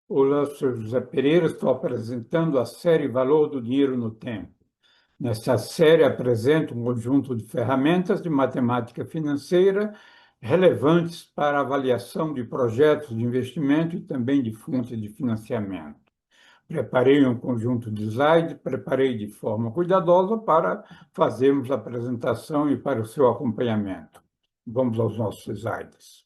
Olá, sou José Pereira, estou apresentando a série Valor do Dinheiro no Tempo. Nesta série, apresento um conjunto de ferramentas de matemática financeira relevantes para a avaliação de projetos de investimento e também de fontes de financiamento. Preparei um conjunto de slides, preparei de forma cuidadosa para fazermos a apresentação e para o seu acompanhamento. Vamos aos nossos slides.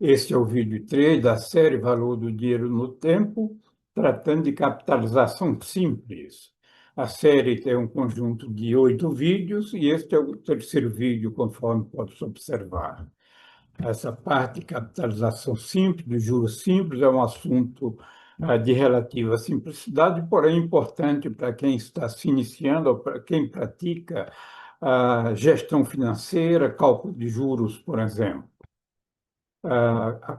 Este é o vídeo 3 da série Valor do Dinheiro no Tempo, tratando de capitalização simples. A série tem um conjunto de 8 vídeos e este é o terceiro vídeo, conforme pode-se observar. Essa parte de capitalização simples, de juros simples, é um assunto de relativa simplicidade, porém importante para quem está se iniciando ou para quem pratica gestão financeira, cálculo de juros, por exemplo.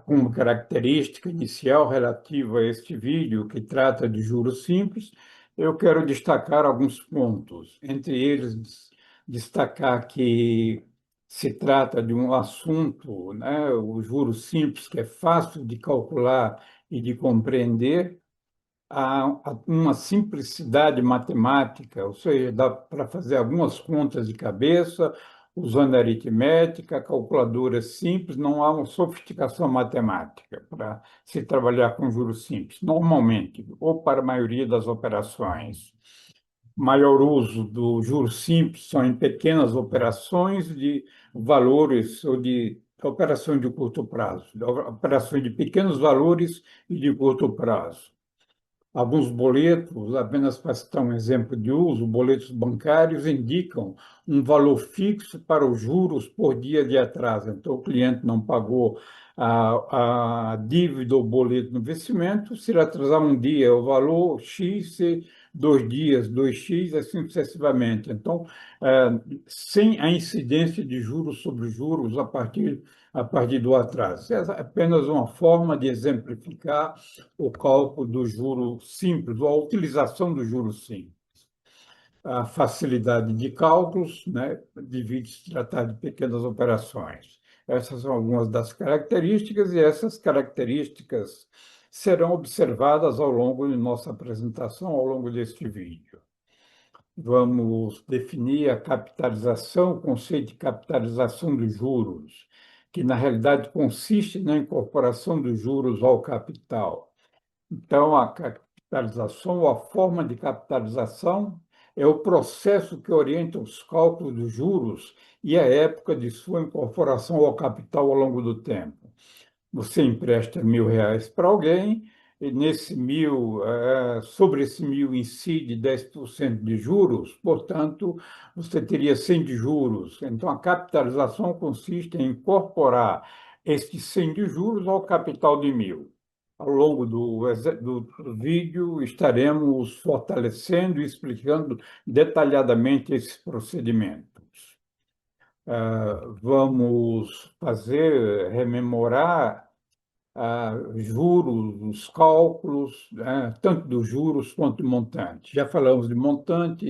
Como característica inicial relativa a este vídeo, que trata de juros simples, eu quero destacar alguns pontos. Entre eles, destacar que se trata de um assunto, né, o juros simples, que é fácil de calcular e de compreender, há uma simplicidade matemática, ou seja, dá para fazer algumas contas de cabeça, usando aritmética, calculadoras simples, não há uma sofisticação matemática para se trabalhar com juros simples, normalmente, ou para a maioria das operações. Maior uso do juros simples são em pequenas operações de valores ou de operações de curto prazo, operações de pequenos valores e de curto prazo. Alguns boletos, apenas para citar um exemplo de uso, boletos bancários indicam um valor fixo para os juros por dia de atraso. Então, o cliente não pagou a dívida ou boleto no vencimento, se ele atrasar um dia, o valor X, se 2 dias, 2x, assim sucessivamente. Então, sem a incidência de juros sobre juros a partir do atraso. Essa é apenas uma forma de exemplificar o cálculo do juro simples, ou a utilização do juro simples. A facilidade de cálculos, né, devido se tratar de pequenas operações. Essas são algumas das características, e essas características serão observadas ao longo de nossa apresentação, ao longo deste vídeo. Vamos definir a capitalização, o conceito de capitalização dos juros, que na realidade consiste na incorporação dos juros ao capital. Então, a capitalização, ou a forma de capitalização, é o processo que orienta os cálculos dos juros e a época de sua incorporação ao capital ao longo do tempo. Você empresta R$ 1.000 para alguém, e nesse mil, sobre esse mil incide 10% de juros, portanto, você teria 100 de juros. Então, a capitalização consiste em incorporar estes 100 de juros ao capital de 1.000. Ao longo do vídeo, estaremos fortalecendo e explicando detalhadamente esses procedimentos. Vamos rememorar juros, os cálculos, tanto dos juros quanto do montante. Já falamos de montante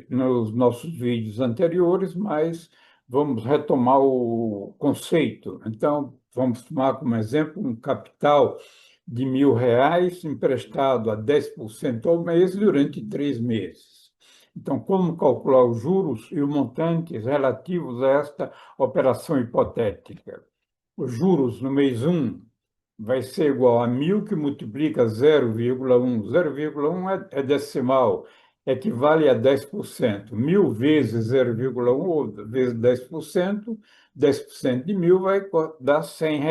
nos nossos vídeos anteriores, mas vamos retomar o conceito. Então, vamos tomar como exemplo um capital de R$ 1.000 emprestado a 10% ao mês durante 3 meses. Então, como calcular os juros e os montantes relativos a esta operação hipotética? Os juros no mês 1 vai ser igual a 1.000 que multiplica 0,1. 0,1 é decimal, equivale a 10%. 1.000 vezes 0,1 ou vezes 10%, 10% de 1.000 vai dar R$ 100.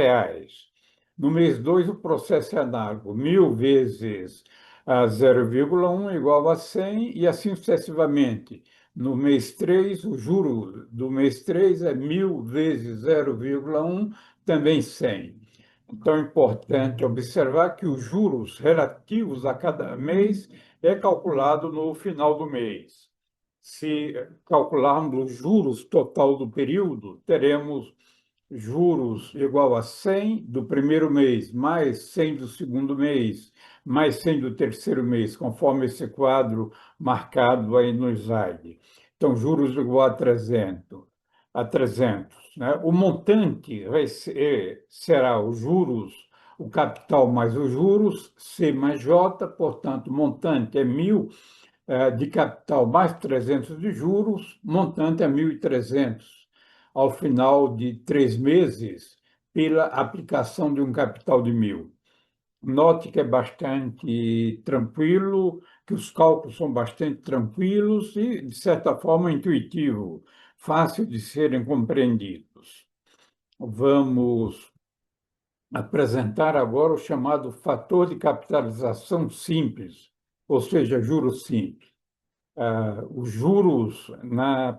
No mês 2, o processo é análogo. 1.000 vezes 0,1 igual a 100 e assim sucessivamente. No mês 3, o juro do mês 3 é 1.000 vezes 0,1, também 100. Então, é importante observar que os juros relativos a cada mês é calculado no final do mês. Se calcularmos os juros total do período, teremos juros igual a 100 do primeiro mês, mais 100 do segundo mês, mais 100 do terceiro mês, conforme esse quadro marcado aí no slide. Então, juros igual a trezentos, né? O montante será os juros, o capital mais os juros, C mais J, portanto, o montante é 1.000 de capital mais 300 de juros, montante a 1.300 ao final de 3 meses, pela aplicação de um capital de 1.000. Note que é bastante tranquilo, que os cálculos são bastante tranquilos e, de certa forma, intuitivo, fácil de serem compreendidos. Vamos apresentar agora o chamado fator de capitalização simples, ou seja, juros simples. Os juros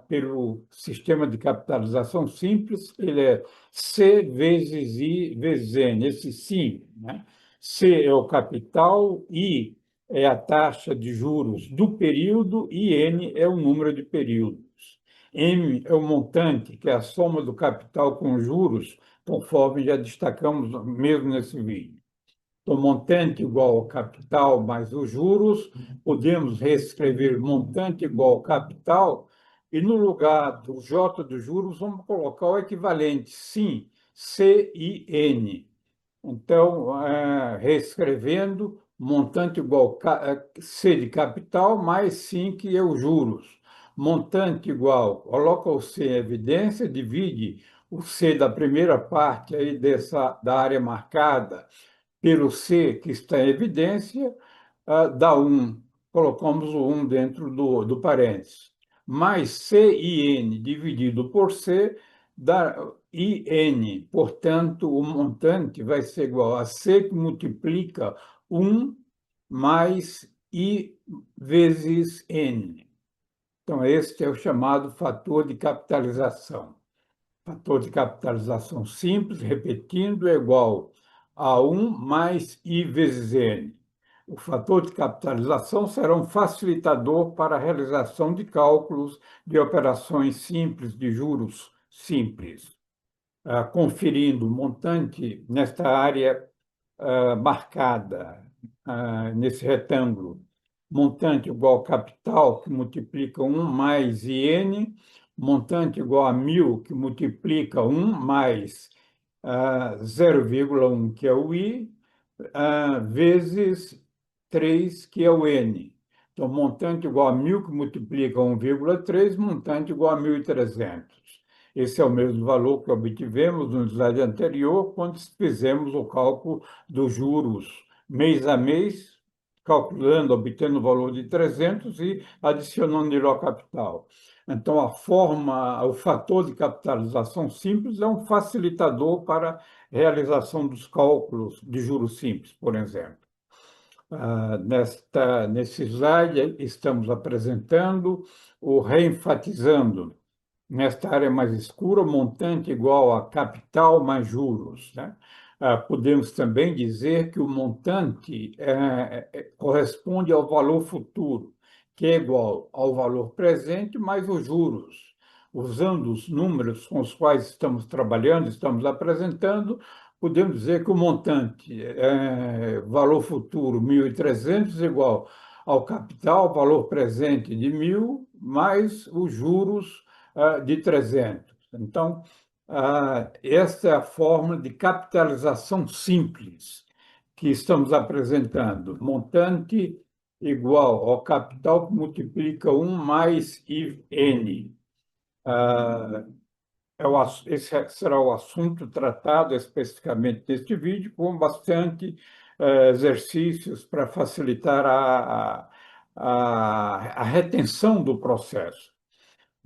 pelo sistema de capitalização simples, ele é C vezes I vezes N, esse sim, né? C é o capital, I é a taxa de juros do período e N é o número de períodos. M é o montante, que é a soma do capital com juros, conforme já destacamos mesmo nesse vídeo. Então, montante igual ao capital mais os juros, podemos reescrever montante igual ao capital, e no lugar do J dos juros, vamos colocar o equivalente, sim, CIN. Então, reescrevendo, montante igual C de capital mais sim, que é os juros. Montante igual, coloca o C em evidência, divide o C da primeira parte aí da área marcada pelo C, que está em evidência, dá 1. Colocamos o 1 dentro do parênteses. Mais CIN dividido por C dá IN. Portanto, o montante vai ser igual a C que multiplica 1 mais I vezes N. Então, este é o chamado fator de capitalização. Fator de capitalização simples, repetindo, é igual a 1 mais I vezes N. O fator de capitalização será um facilitador para a realização de cálculos de operações simples de juros simples. Conferindo o montante nesta área marcada, nesse retângulo. Montante igual a capital, que multiplica 1 mais IN, montante igual a 1.000, que multiplica 1 mais 0,1, que é o I, vezes 3, que é o N. Então, montante igual a 1.000, que multiplica 1,3, montante igual a 1.300. Esse é o mesmo valor que obtivemos no slide anterior, quando fizemos o cálculo dos juros mês a mês, calculando, obtendo o valor de 300 e adicionando ele ao capital. Então, o fator de capitalização simples é um facilitador para a realização dos cálculos de juros simples, por exemplo. Nesse slide, estamos apresentando ou reenfatizando, nesta área mais escura, o montante igual a capital mais juros, né? Podemos também dizer que o montante corresponde ao valor futuro, que é igual ao valor presente mais os juros. Usando os números com os quais estamos trabalhando, estamos apresentando, podemos dizer que o montante valor futuro 1.300 igual ao capital, valor presente de 1.000, mais os juros de 300. Então, esta é a fórmula de capitalização simples que estamos apresentando. Montante igual ao capital que multiplica 1 mais IN. Esse será o assunto tratado especificamente neste vídeo, com bastante exercícios para facilitar a retenção do processo.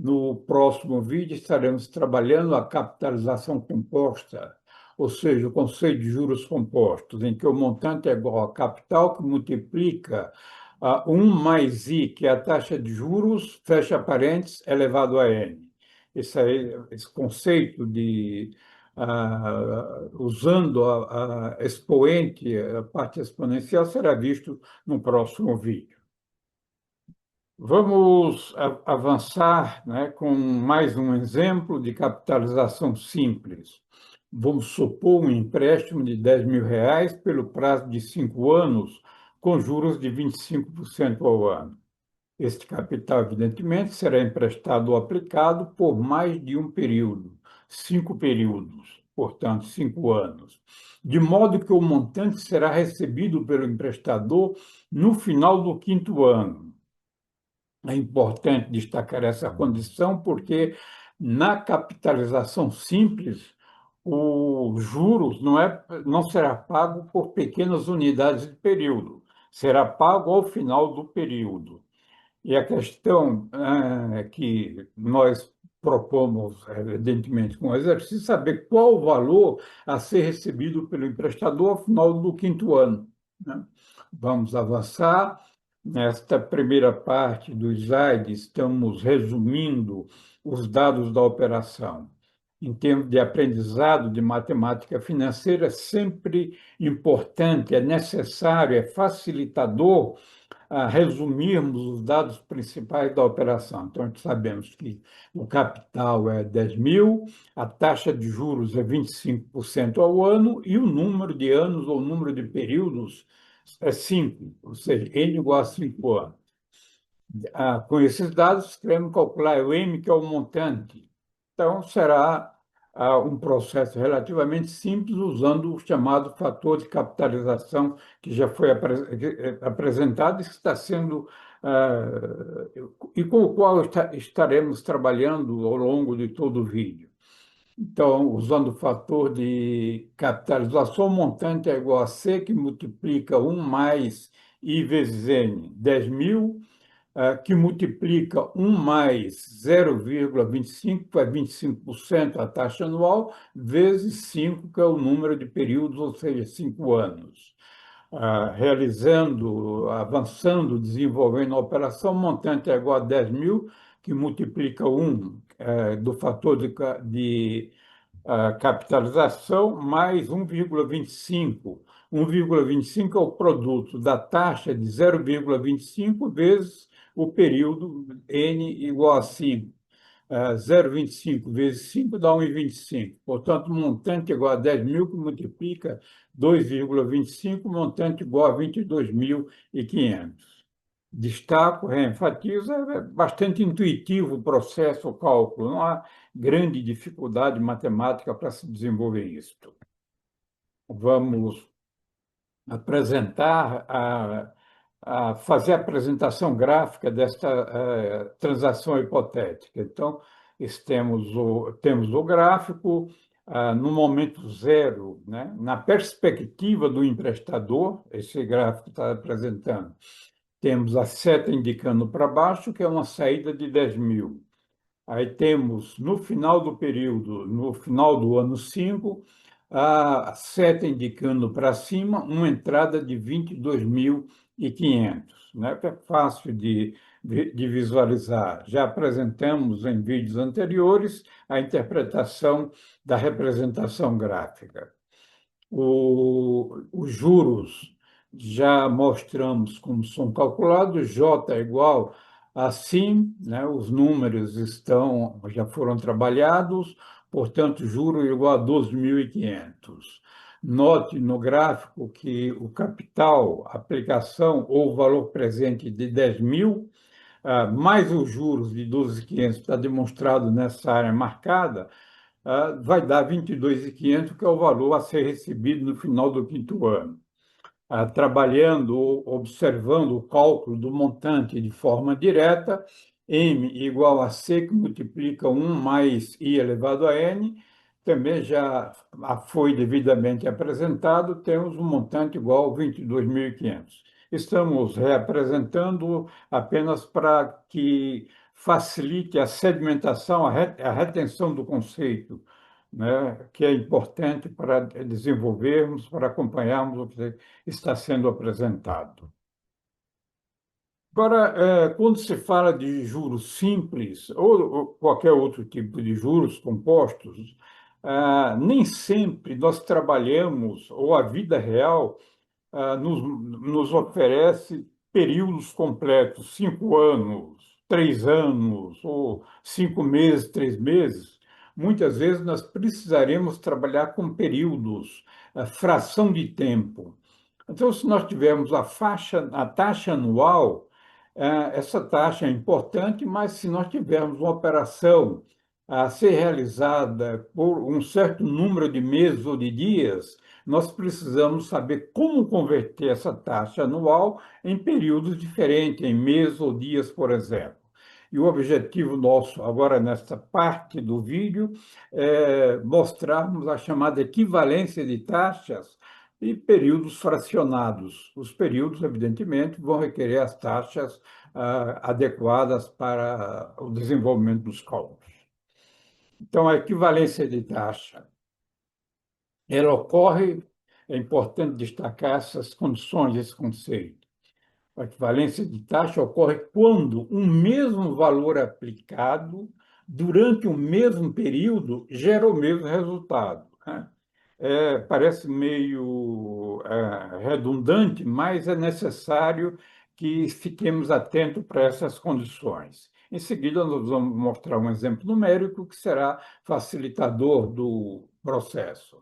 No próximo vídeo, estaremos trabalhando a capitalização composta, ou seja, o conceito de juros compostos, em que o montante é igual a capital que multiplica 1 mais I, que é a taxa de juros, fecha parênteses, elevado a N. Esse conceito usando a expoente, a parte exponencial, será visto no próximo vídeo. Vamos avançar, né, com mais um exemplo de capitalização simples. Vamos supor um empréstimo de R$ 10.000 pelo prazo de 5 anos, com juros de 25% ao ano. Este capital, evidentemente, será emprestado ou aplicado por mais de um período, 5 períodos, portanto, 5 anos, de modo que o montante será recebido pelo emprestador no final do quinto ano. É importante destacar essa condição porque na capitalização simples, o juros não será pago por pequenas unidades de período, será pago ao final do período. E a questão que nós propomos, evidentemente, com o exercício, é saber qual o valor a ser recebido pelo emprestador ao final do quinto ano, né? Vamos avançar. Nesta primeira parte do slide, estamos resumindo os dados da operação. Em termos de aprendizado de matemática financeira, é sempre importante, é necessário, é facilitador a resumirmos os dados principais da operação. Então, sabemos que o capital é 10.000, a taxa de juros é 25% ao ano e o número de anos ou número de períodos é 5, ou seja, N igual a 5 anos. Com esses dados, queremos calcular o M, que é o montante. Então, será um processo relativamente simples, usando o chamado fator de capitalização, que já foi apresentado e que está sendo, e com o qual estaremos trabalhando ao longo de todo o vídeo. Então, usando o fator de capitalização, o montante é igual a C, que multiplica 1 mais I vezes N, 10.000, que multiplica 1 mais 0,25, que é 25% a taxa anual, vezes 5, que é o número de períodos, ou seja, 5 anos. Avançando, desenvolvendo a operação, o montante é igual a 10.000, que multiplica 1 do fator de capitalização, mais 1,25. 1,25 é o produto da taxa de 0,25 vezes o período N igual a 5. 0,25 vezes 5 dá 1,25. Portanto, montante igual a 10.000, que multiplica 2,25, montante igual a 22.500. Destaco, reenfatizo, é bastante intuitivo o processo, o cálculo, não há grande dificuldade matemática para se desenvolver isto. Vamos apresentar fazer a apresentação gráfica desta transação hipotética. Então, temos o gráfico no momento zero, né? Na perspectiva do emprestador, esse gráfico está apresentando. Temos a seta indicando para baixo, que é uma saída de 10.000. Aí temos, no final do período, no final do ano 5, a seta indicando para cima uma entrada de 22.500, né? Que é fácil de visualizar. Já apresentamos em vídeos anteriores a interpretação da representação gráfica. Os juros já mostramos como são calculados, J é igual a sim, né? Os números já foram trabalhados, portanto, juro igual a 12.500. Note no gráfico que o capital, aplicação ou valor presente de 10.000, mais os juros de 12.500, está demonstrado nessa área marcada, vai dar 22.500, que é o valor a ser recebido no final do quinto ano. Trabalhando, observando o cálculo do montante de forma direta, M igual a C, que multiplica 1 mais I elevado a N, também já foi devidamente apresentado, temos um montante igual a 22.500. Estamos reapresentando apenas para que facilite a sedimentação, a retenção do conceito, né, que é importante para desenvolvermos, para acompanharmos o que está sendo apresentado. Agora, quando se fala de juros simples ou qualquer outro tipo de juros compostos, nem sempre nós trabalhamos, ou a vida real nos oferece períodos completos, 5 anos, 3 anos, ou 5 meses, 3 meses, muitas vezes nós precisaremos trabalhar com períodos, a fração de tempo. Então, se nós tivermos a taxa anual, essa taxa é importante, mas se nós tivermos uma operação a ser realizada por um certo número de meses ou de dias, nós precisamos saber como converter essa taxa anual em períodos diferentes, em meses ou dias, por exemplo. E o objetivo nosso, agora nesta parte do vídeo, é mostrarmos a chamada equivalência de taxas e períodos fracionados. Os períodos, evidentemente, vão requerer as taxas adequadas para o desenvolvimento dos cálculos. Então, a equivalência de taxa, ela ocorre, é importante destacar essas condições, esse conceito. A equivalência de taxa ocorre quando um mesmo valor aplicado durante o mesmo período gera o mesmo resultado, né? Parece meio redundante, mas é necessário que fiquemos atentos para essas condições. Em seguida, nós vamos mostrar um exemplo numérico que será facilitador do processo.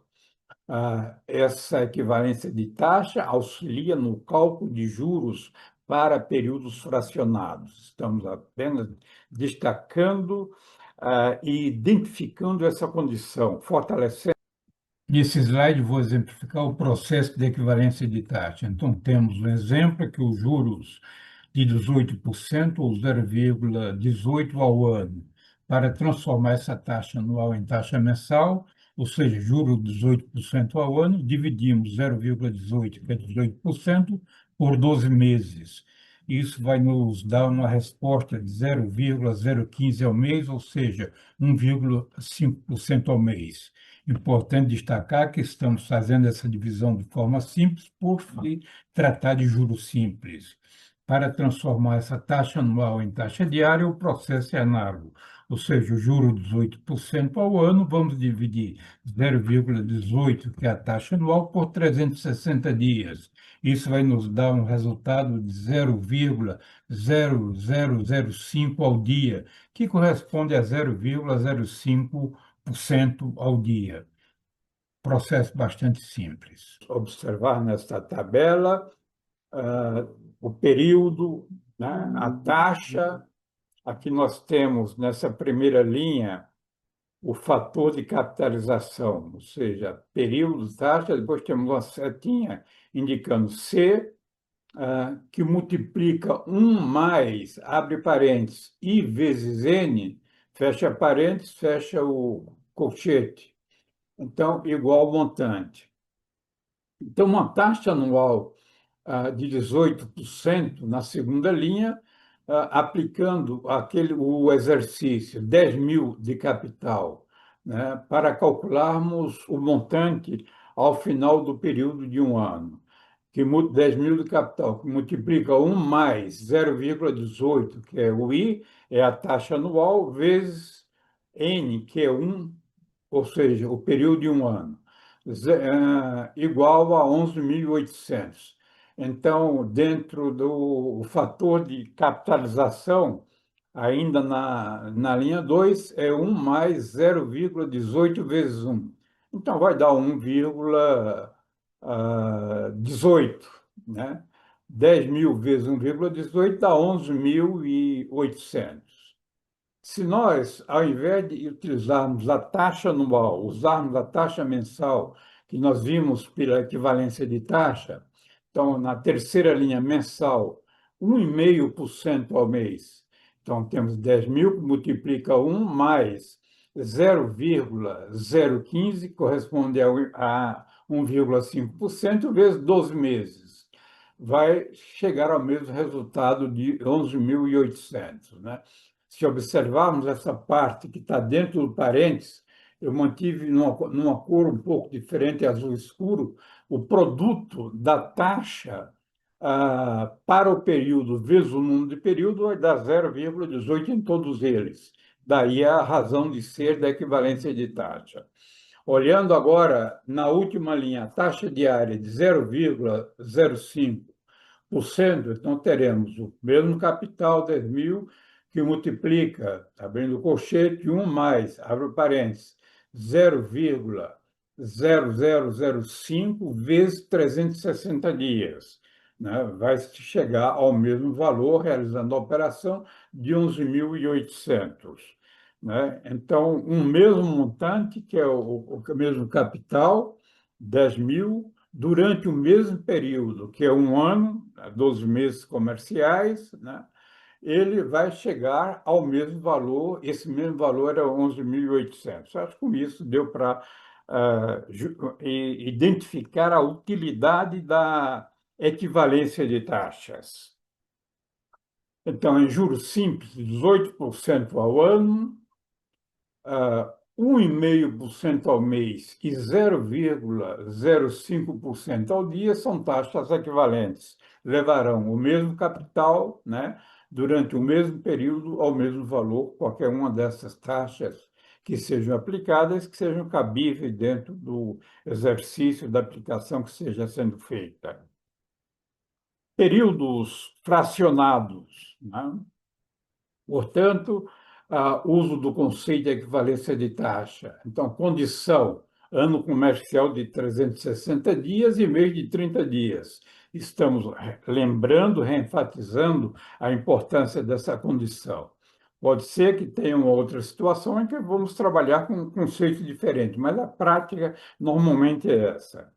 Essa equivalência de taxa auxilia no cálculo de juros para períodos fracionados. Estamos apenas destacando e identificando essa condição, fortalecendo. Nesse slide, vou exemplificar o processo de equivalência de taxa. Então, temos um exemplo que os juros de 18% ou 0,18 ao ano. Para transformar essa taxa anual em taxa mensal, ou seja, juros de 18% ao ano, dividimos 0,18, que é 18%, por 12 meses. Isso vai nos dar uma resposta de 0,015 ao mês, ou seja, 1,5% ao mês. Importante destacar que estamos fazendo essa divisão de forma simples por se tratar de juros simples. Para transformar essa taxa anual em taxa diária, o processo é análogo, ou seja, o juro de 18% ao ano, vamos dividir 0,18, que é a taxa anual, por 360 dias. Isso vai nos dar um resultado de 0,0005 ao dia, que corresponde a 0,05% ao dia. Processo bastante simples. Observar nesta tabela o período, né, a taxa. Aqui nós temos, nessa primeira linha, o fator de capitalização, ou seja, período, taxa, depois temos uma setinha indicando C, que multiplica 1 mais, abre parênteses, I vezes N, fecha parênteses, fecha o colchete. Então, igual ao montante. Então, uma taxa anual de 18% na segunda linha, aplicando o exercício 10 mil de capital, né, para calcularmos o montante ao final do período de um ano. 10 mil de capital, que multiplica 1 mais 0,18, que é o I, é a taxa anual, vezes N, que é 1, ou seja, o período de um ano, igual a 11.800. Então, dentro do fator de capitalização, ainda na linha 2 é 1 mais 0,18 vezes 1. Então, vai dar 1,18, né? 10 mil vezes 1,18 dá 11.800. Se nós, ao invés de utilizarmos a taxa anual, usarmos a taxa mensal, que nós vimos pela equivalência de taxa, então, na terceira linha mensal, 1,5% ao mês. Então, temos 10 mil, que multiplica 1 mais 0,015, corresponde a 1,5%, vezes 12 meses. Vai chegar ao mesmo resultado de 11.800, né? Se observarmos essa parte que está dentro do parênteses, eu mantive numa cor um pouco diferente, azul escuro, o produto da taxa para o período vezes o número de período vai dar 0,18 em todos eles. Daí a razão de ser da equivalência de taxa. Olhando agora na última linha, a taxa diária de 0,05 então teremos o mesmo capital, 10 mil, que multiplica, abrindo o colchete, um mais, abre o parênteses, 0,0005 vezes 360 dias. Né? Vai chegar ao mesmo valor, realizando a operação, de 11.800. Né? Então, um mesmo montante, que é o mesmo capital, 10 mil, durante o mesmo período, que é um ano, 12 meses comerciais, né? Ele vai chegar ao mesmo valor, esse mesmo valor é 11.800. Acho que com isso deu para identificar a utilidade da equivalência de taxas. Então, em juros simples, 18% ao ano, 1,5% ao mês e 0,05% ao dia são taxas equivalentes. Levarão o mesmo capital, né, durante o mesmo período ao mesmo valor, qualquer uma dessas taxas que sejam aplicadas, que sejam cabíveis dentro do exercício da aplicação que seja sendo feita. Períodos fracionados, né? Portanto, uso do conceito de equivalência de taxa. Então, condição, ano comercial de 360 dias e mês de 30 dias. Estamos lembrando, reenfatizando a importância dessa condição. Pode ser que tenha uma outra situação em que vamos trabalhar com um conceito diferente, mas a prática normalmente é essa.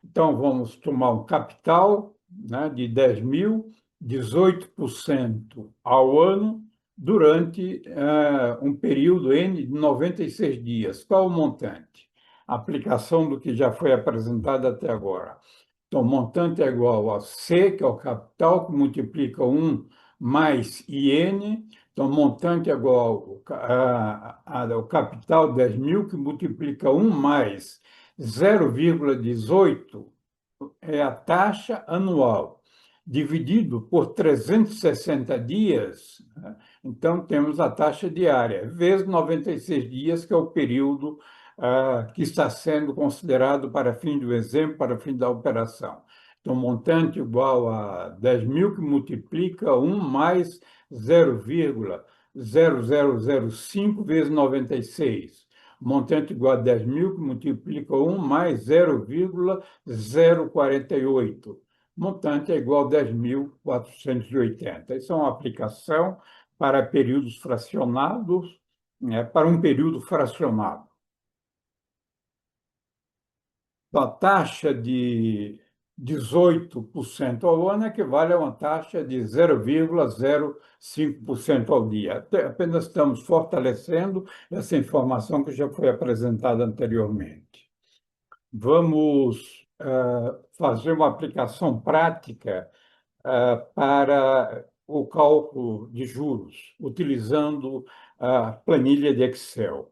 Então, vamos tomar um capital, né, de 10 mil, 18% ao ano, durante um período N de 96 dias. Qual o montante? A aplicação do que já foi apresentado até agora. Então, o montante é igual a C, que é o capital, que multiplica 1 mais IN. Então, o montante é igual ao capital 10 mil, que multiplica 1 mais 0,18 é a taxa anual, dividido por 360 dias, né? Então temos a taxa diária, vezes 96 dias, que é o período que está sendo considerado para fim do exemplo, para fim da operação. Então, montante igual a 10 mil, que multiplica 1 mais 0,0005 vezes 96. Montante igual a 10 mil, que multiplica 1 mais 0,048. Montante é igual a 10.480. Isso é uma aplicação para períodos fracionados, né, para um período fracionado. Então, a taxa de 18% ao ano equivale a uma taxa de 0,05% ao dia. Apenas estamos fortalecendo essa informação que já foi apresentada anteriormente. Vamos fazer uma aplicação prática para o cálculo de juros, utilizando a planilha de Excel.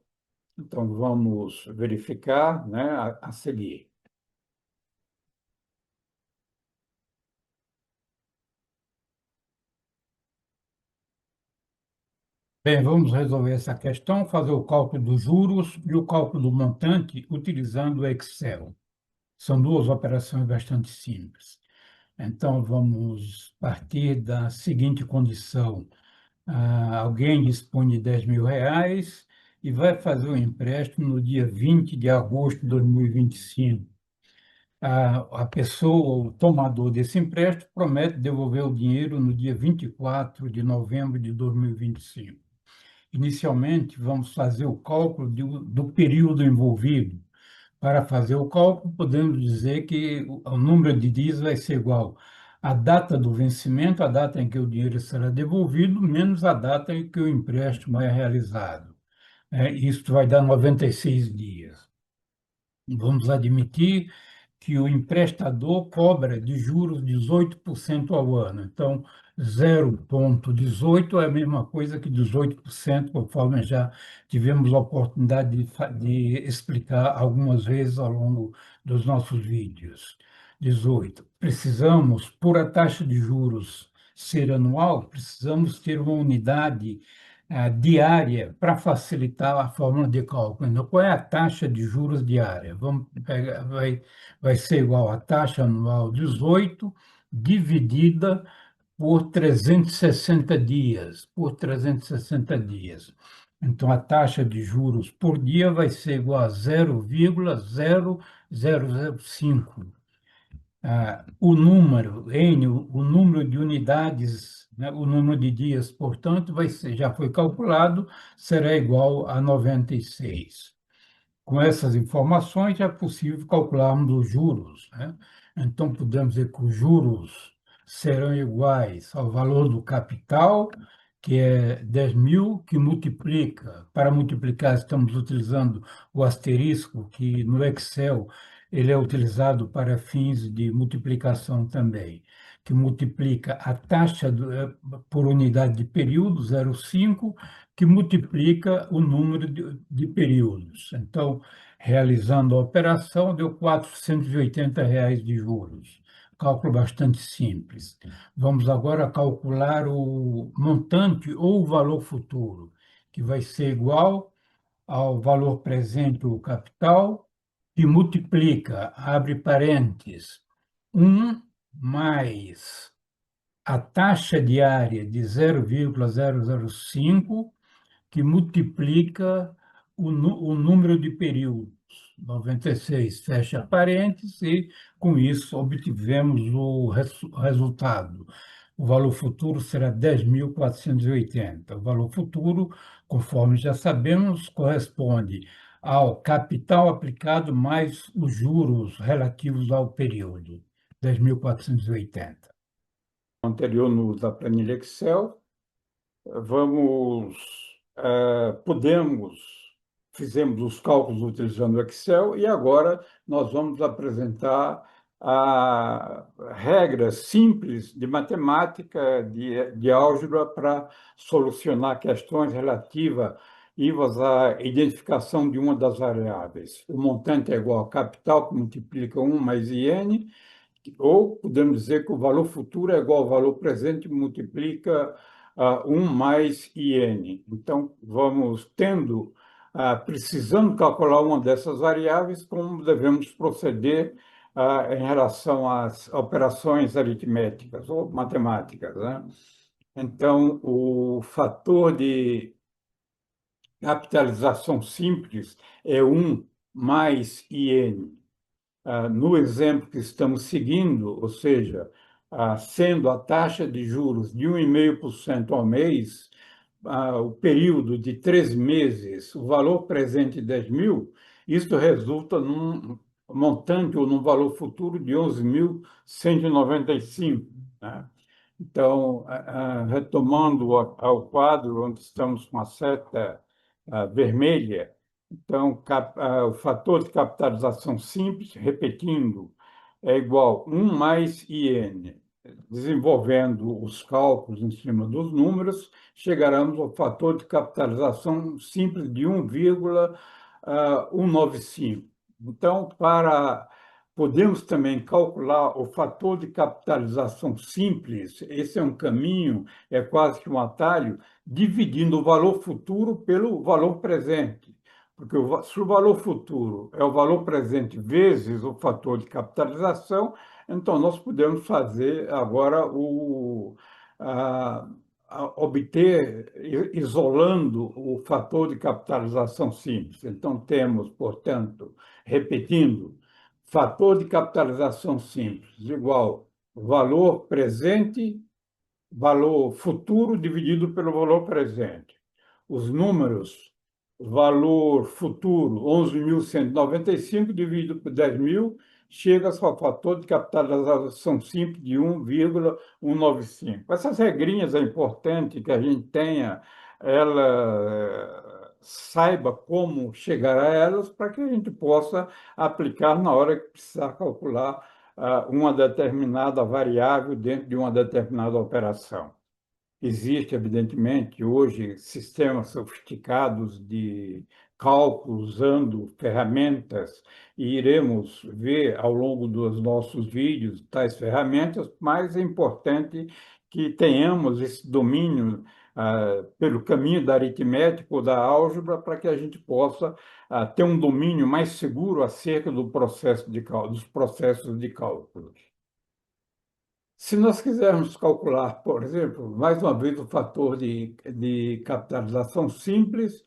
Então, vamos verificar, né, a seguir. Bem, vamos resolver essa questão, fazer o cálculo dos juros e o cálculo do montante utilizando o Excel. São duas operações bastante simples. Então, vamos partir da seguinte condição. Alguém dispõe de 10 mil reais e vai fazer o empréstimo no dia 20 de agosto de 2025. A pessoa, o tomador desse empréstimo, promete devolver o dinheiro no dia 24 de novembro de 2025. Inicialmente, vamos fazer o cálculo do período envolvido. Para fazer o cálculo, podemos dizer que o número de dias vai ser igual à data do vencimento, a data em que o dinheiro será devolvido, menos a data em que o empréstimo é realizado. Isso vai dar 96 dias. Vamos admitir que o emprestador cobra de juros 18% ao ano. Então, 0,18 é a mesma coisa que 18%, conforme já tivemos a oportunidade de explicar algumas vezes ao longo dos nossos vídeos. 18. Precisamos, por a taxa de juros ser anual, precisamos ter uma unidade diária para facilitar a fórmula de cálculo. Então, qual é a taxa de juros diária? Vamos pegar, vai ser igual à taxa anual 18 dividida por 360 dias, por 360 dias. Então, a taxa de juros por dia vai ser igual a 0,0005. O número, N, o número de unidades, né, o número de dias, portanto, vai ser, já foi calculado, será igual a 96. Com essas informações, é possível calcularmos os juros, né? Então, podemos dizer que os juros serão iguais ao valor do capital, que é 10.000, que multiplica. Para multiplicar, estamos utilizando o asterisco, que no Excel ele é utilizado para fins de multiplicação também, que multiplica a taxa por unidade de período, 0,5, que multiplica o número de períodos. Então, realizando a operação, deu R$ 480 de juros. Cálculo bastante simples. Vamos agora calcular o montante ou o valor futuro, que vai ser igual ao valor presente, o capital, que multiplica, abre parênteses, 1 mais a taxa diária de 0,005 que multiplica o número de períodos, 96, fecha parênteses, e com isso obtivemos o resultado. O valor futuro será 10.480. O valor futuro, conforme já sabemos, corresponde ao capital aplicado mais os juros relativos ao período, 10.480. Anterior da planilha Excel, podemos, fizemos os cálculos utilizando o Excel e agora nós vamos apresentar regras simples de matemática, de álgebra para solucionar questões relativas à identificação de uma das variáveis. O montante é igual ao capital, que multiplica 1 mais IN, ou podemos dizer que o valor futuro é igual ao valor presente multiplica 1 mais IN. Então, vamos precisando calcular uma dessas variáveis, como devemos proceder em relação às operações aritméticas ou matemáticas, né? Então, o fator de capitalização simples é 1 mais IN. No exemplo que estamos seguindo, ou seja, sendo a taxa de juros de 1,5% ao mês, o período de 3 meses, o valor presente 10.000, isso resulta num montante ou num valor futuro de 11.195, né? Então, retomando ao quadro onde estamos com a seta vermelha, então, o fator de capitalização simples, repetindo, é igual a 1 mais IN. Desenvolvendo os cálculos em cima dos números, chegaremos ao fator de capitalização simples de 1,195. Então, podemos também calcular o fator de capitalização simples, esse é um caminho, é quase que um atalho, dividindo o valor futuro pelo valor presente. Porque se o valor futuro é o valor presente vezes o fator de capitalização, então nós podemos fazer agora obter, isolando o fator de capitalização simples. Então temos, portanto, repetindo, fator de capitalização simples igual valor presente, valor futuro dividido pelo valor presente. Os números, valor futuro, 11.195 dividido por 10.000, chega ao fator de capitalização simples de 1,195. Essas regrinhas é importante que a gente tenha, saiba como chegar a elas para que a gente possa aplicar na hora que precisar calcular uma determinada variável dentro de uma determinada operação. Existe, evidentemente, hoje sistemas sofisticados de cálculo usando ferramentas e iremos ver ao longo dos nossos vídeos tais ferramentas, mas é importante que tenhamos esse domínio pelo caminho da aritmética ou da álgebra para que a gente possa ter um domínio mais seguro acerca do processo dos processos de cálculo. Se nós quisermos calcular, por exemplo, mais uma vez o fator de capitalização simples,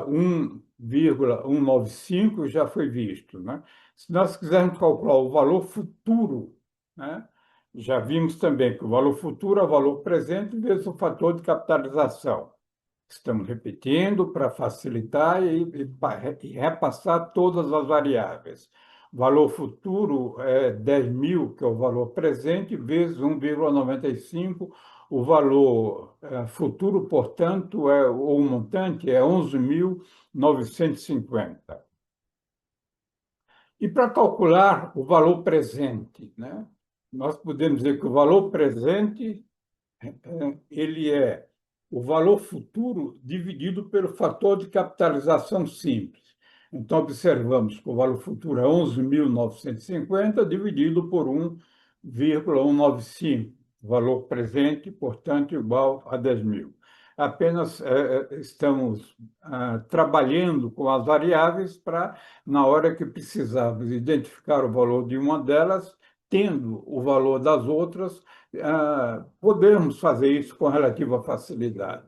1,195 já foi visto, né? Se nós quisermos calcular o valor futuro, né? Já vimos também que o valor futuro é o valor presente vezes o fator de capitalização. Estamos repetindo para facilitar e repassar todas as variáveis. O valor futuro é 10.000, que é o valor presente, vezes 1,95. O valor futuro, portanto, ou o montante é 11.950. E para calcular o valor presente, né? Nós podemos dizer que o valor presente ele é o valor futuro dividido pelo fator de capitalização simples. Então, observamos que o valor futuro é 11.950 dividido por 1,195. Valor presente, portanto, igual a 10.000. Apenas estamos trabalhando com as variáveis para, na hora que precisarmos identificar o valor de uma delas, tendo o valor das outras, podemos fazer isso com relativa facilidade.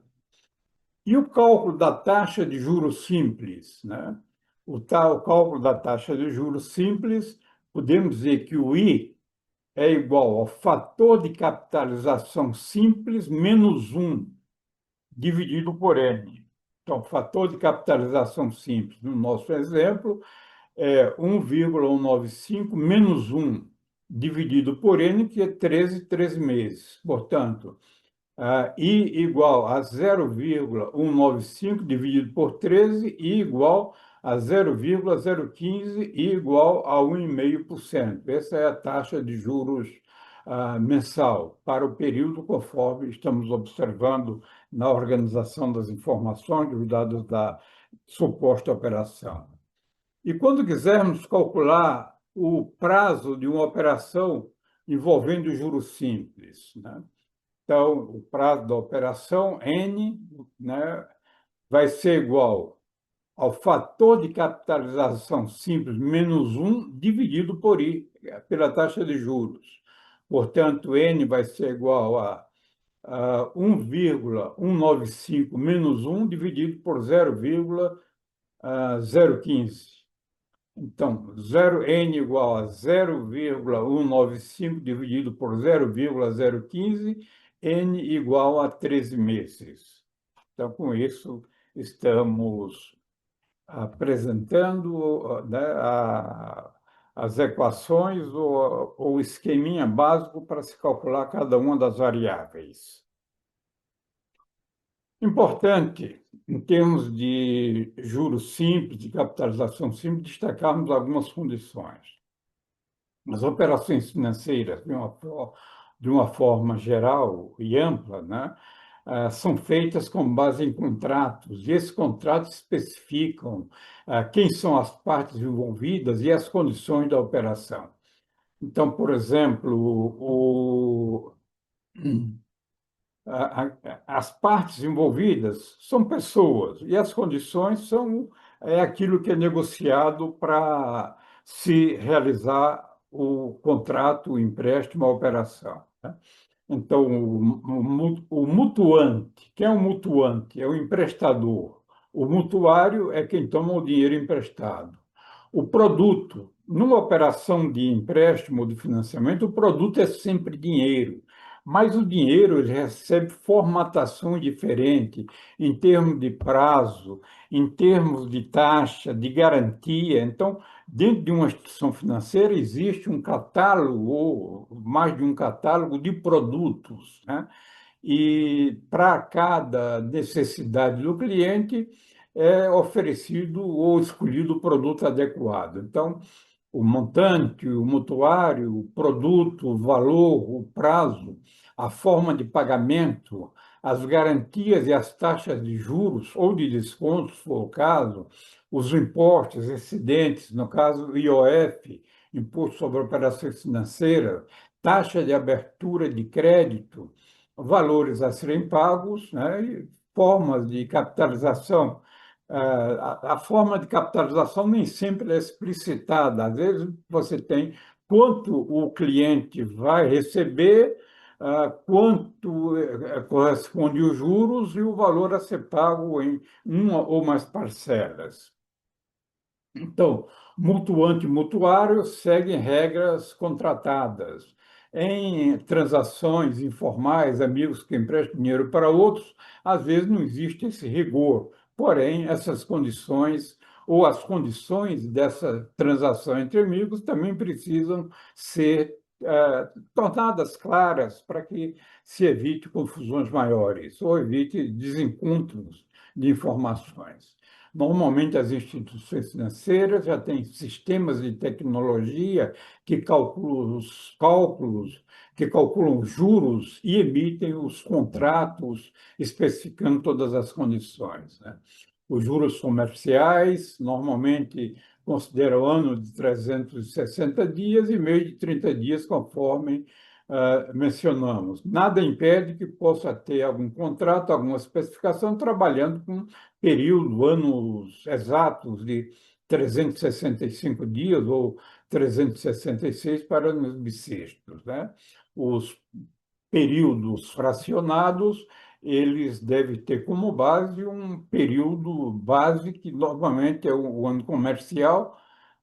E o cálculo da taxa de juros simples, né? O tal cálculo da taxa de juros simples, podemos dizer que o I é igual ao fator de capitalização simples menos 1 dividido por N. Então, o fator de capitalização simples, no nosso exemplo, é 1,195 menos 1 dividido por N, que é 13 meses. Portanto, I igual a 0,195 dividido por 13, I igual a 0,015, I igual a 1,5%. Essa é a taxa de juros mensal para o período conforme estamos observando na organização das informações dos dados da suposta operação. E quando quisermos calcular o prazo de uma operação envolvendo juros simples, né? Então, o prazo da operação N, né, vai ser igual ao fator de capitalização simples menos 1 dividido por I, pela taxa de juros. Portanto, N vai ser igual a 1,195 menos 1 dividido por 0,015. Então, N igual a 0,195 dividido por 0,015, N igual a 13 meses. Então, com isso, estamos apresentando, né, as equações ou o esqueminha básico para se calcular cada uma das variáveis. Importante, em termos de juros simples, de capitalização simples, destacarmos algumas condições. As operações financeiras, de uma forma geral e ampla, né, são feitas com base em contratos, e esses contratos especificam quem são as partes envolvidas e as condições da operação. Então, por exemplo, as partes envolvidas são pessoas e as condições são aquilo que é negociado para se realizar o contrato, o empréstimo, a operação, né? Então, o mutuante, quem é o mutuante? É o emprestador. O mutuário é quem toma o dinheiro emprestado. O produto, numa operação de empréstimo ou de financiamento, o produto é sempre dinheiro, mas o dinheiro ele recebe formatação diferente em termos de prazo, em termos de taxa, de garantia. Então, dentro de uma instituição financeira existe um catálogo, ou mais de um catálogo de produtos, né? E para cada necessidade do cliente é oferecido ou escolhido o produto adequado. Então, o montante, o mutuário, o produto, o valor, o prazo, a forma de pagamento, as garantias e as taxas de juros ou de descontos, se for o caso, os impostos excedentes, no caso, o IOF, Imposto sobre Operações Financeiras, taxa de abertura de crédito, valores a serem pagos, né, e formas de capitalização. A forma de capitalização nem sempre é explicitada. Às vezes você tem quanto o cliente vai receber, quanto corresponde os juros e o valor a ser pago em uma ou mais parcelas. Então, mutuante e mutuário seguem regras contratadas. Em transações informais, amigos que emprestam dinheiro para outros, às vezes não existe esse rigor. Porém, essas condições ou as condições dessa transação entre amigos também precisam ser tornadas claras para que se evite confusões maiores ou evite desencontros de informações. Normalmente, as instituições financeiras já têm sistemas de tecnologia que calculam os cálculos, que calculam os juros e emitem os contratos especificando todas as condições, né? Os juros comerciais normalmente consideram ano de 360 dias e mês de 30 dias, conforme mencionamos. Nada impede que possa ter algum contrato, alguma especificação, trabalhando com período, anos exatos de 365 dias ou 366 para anos bissextos, né? Os períodos fracionados, eles devem ter como base um período base, que normalmente é o ano comercial,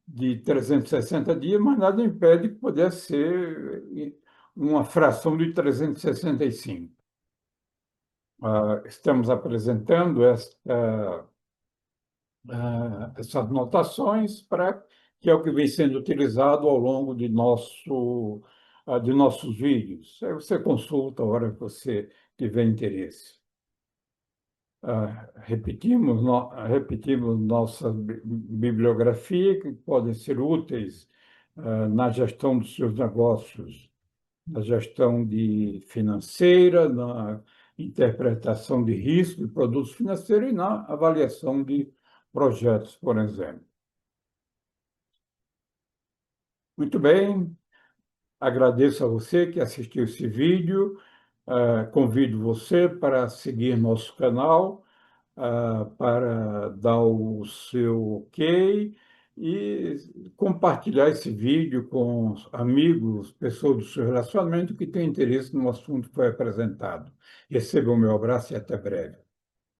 de 360 dias, mas nada impede que pudesse ser uma fração de 365. Estamos apresentando essas notações para que é o que vem sendo utilizado ao longo de nossos vídeos. Aí você consulta a hora que você tiver interesse. Repetimos nossa bibliografia, que podem ser úteis na gestão dos seus negócios, na gestão de financeira, na interpretação de risco de produtos financeiros e na avaliação de projetos, por exemplo. Muito bem, agradeço a você que assistiu esse vídeo, convido você para seguir nosso canal, para dar o seu ok e compartilhar esse vídeo com amigos, pessoas do seu relacionamento que têm interesse no assunto que foi apresentado. Receba o meu abraço e até breve.